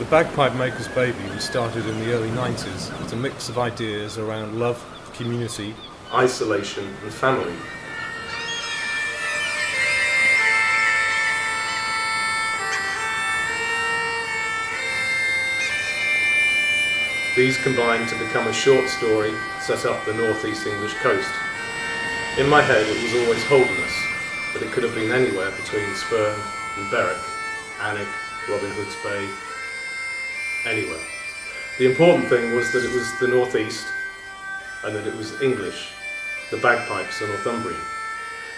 Bagpipe Maker's Baby was started in the early 90s as a mix of ideas around love, community, isolation and family. These combined to become a short story set up the northeast English coast. In my head it was always Holderness, but it could have been anywhere between Spurn and Berwick, Alnwick, Robin Hood's Bay, anywhere. The important thing was that it was the northeast and that it was English. The bagpipes are Northumbrian.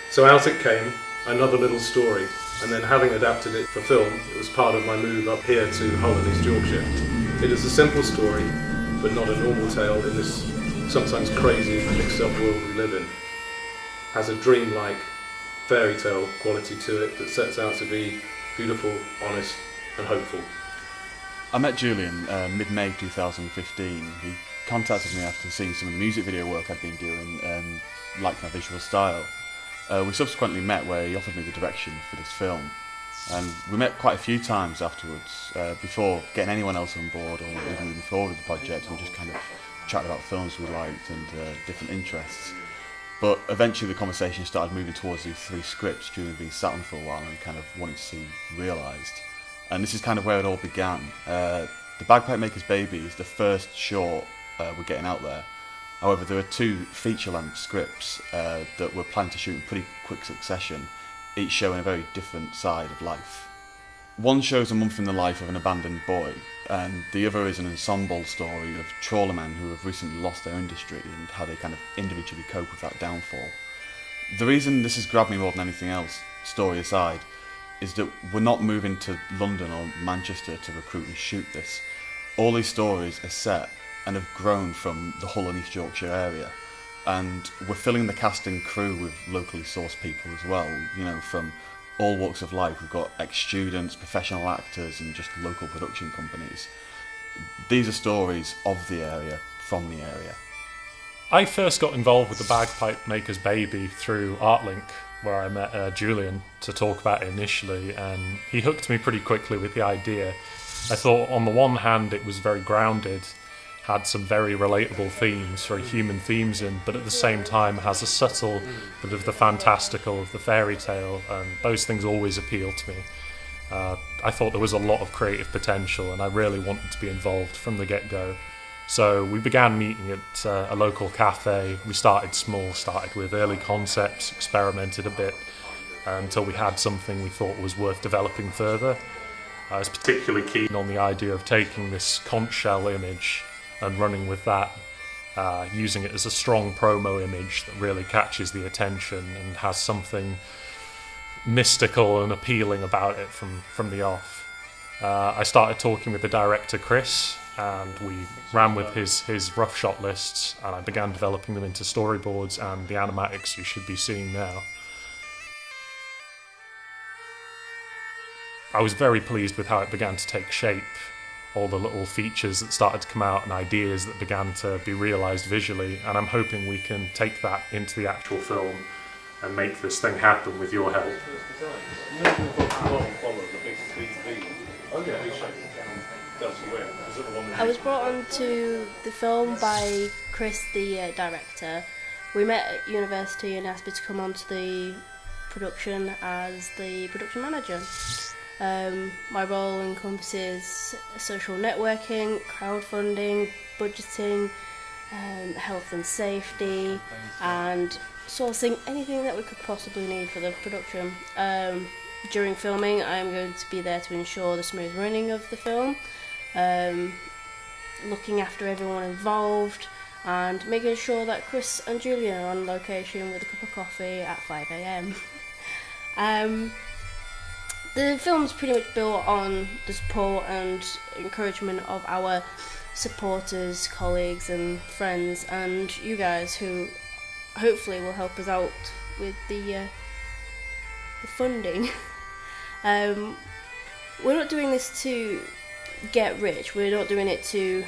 So out it came, another little story, and then having adapted it for film, it was part of my move up here to Hull and East Yorkshire. It is a simple story, but not a normal tale in this sometimes crazy and mixed-up world we live in. Has a dreamlike fairy tale quality to it that sets out to be beautiful, honest and hopeful. I met Julian mid-May 2015. He contacted me after seeing some of the music video work I'd been doing and liked my visual style. We subsequently met where he offered me the direction for this film. And we met quite a few times afterwards, before getting anyone else on board or even moving forward with the project, and we just kind of chatted about films we liked and different interests. But eventually the conversation started moving towards these 3 scripts Julian had been sat on for a while and kind of wanted to see realised. And this is kind of where it all began. The Bagpipe Maker's Baby is the first short we're getting out there. However, there are 2 feature-length scripts that we're planning to shoot in pretty quick succession, each showing a very different side of life. One shows a month in the life of an abandoned boy, and the other is an ensemble story of trawlermen who have recently lost their industry and how they kind of individually cope with that downfall. The reason this has grabbed me more than anything else, story aside, is that we're not moving to London or Manchester to recruit and shoot this. All these stories are set and have grown from the Hull and East Yorkshire area, and we're filling the cast and crew with locally sourced people as well, you know, from all walks of life. We've got ex-students, professional actors and just local production companies. These are stories of the area, from the area. I first got involved with the Bagpipe Maker's Baby through ArtLink, where I met Julian to talk about it initially, and he hooked me pretty quickly with the idea. I thought on the one hand it was very grounded, had some very relatable themes, very human themes in, but at the same time has a subtle bit of the fantastical, of the fairy tale, and those things always appeal to me. I thought there was a lot of creative potential and I really wanted to be involved from the get-go. So we began meeting at a local cafe. We started small, started with early concepts, experimented a bit until we had something we thought was worth developing further. I was particularly keen on the idea of taking this conch shell image and running with that, using it as a strong promo image that really catches the attention and has something mystical and appealing about it from the off. I started talking with the director Chris, and we ran with his rough shot lists, and I began developing them into storyboards and the animatics you should be seeing now. I was very pleased with how it began to take shape, all the little features that started to come out and ideas that began to be realised visually, and I'm hoping we can take that into the actual film and make this thing happen with your help. I was brought on to the film by Chris, the director. We met at university and asked me to come on to the production as the production manager. My role encompasses social networking, crowdfunding, budgeting, health and safety, and sourcing anything that we could possibly need for the production. During filming, I'm going to be there to ensure the smooth running of the film, looking after everyone involved, and making sure that Chris and Julian are on location with a cup of coffee at 5 a.m. The film's pretty much built on the support and encouragement of our supporters, colleagues and friends, and you guys who hopefully will help us out with the funding. We're not doing this to get rich, we're not doing it to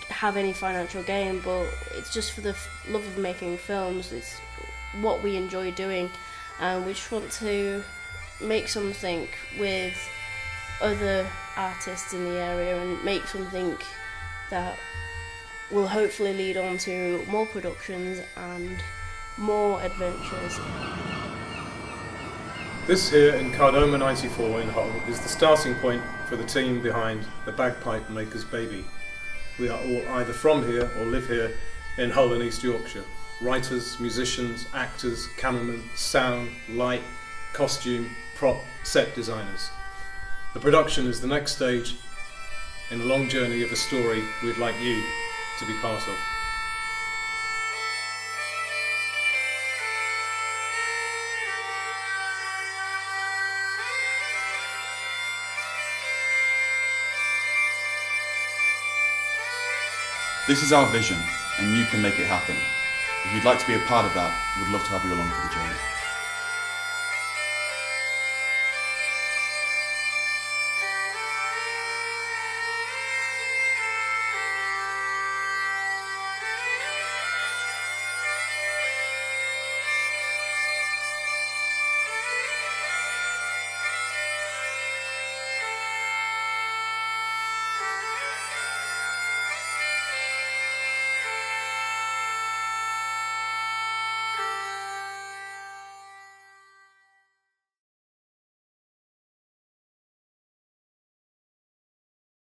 have any financial gain, but it's just for the love of making films. It's what we enjoy doing, and we just want to make something with other artists in the area and make something that will hopefully lead on to more productions and more adventures. This here in Cardoma 94 in Hull is the starting point for the team behind the Bagpipe Maker's Baby. We are all either from here or live here in Hull and East Yorkshire. Writers, musicians, actors, cameramen, sound, light, costume, prop, set designers. The production is the next stage in a long journey of a story we'd like you to be part of. This is our vision, and you can make it happen. If you'd like to be a part of that, we'd love to have you along for the journey.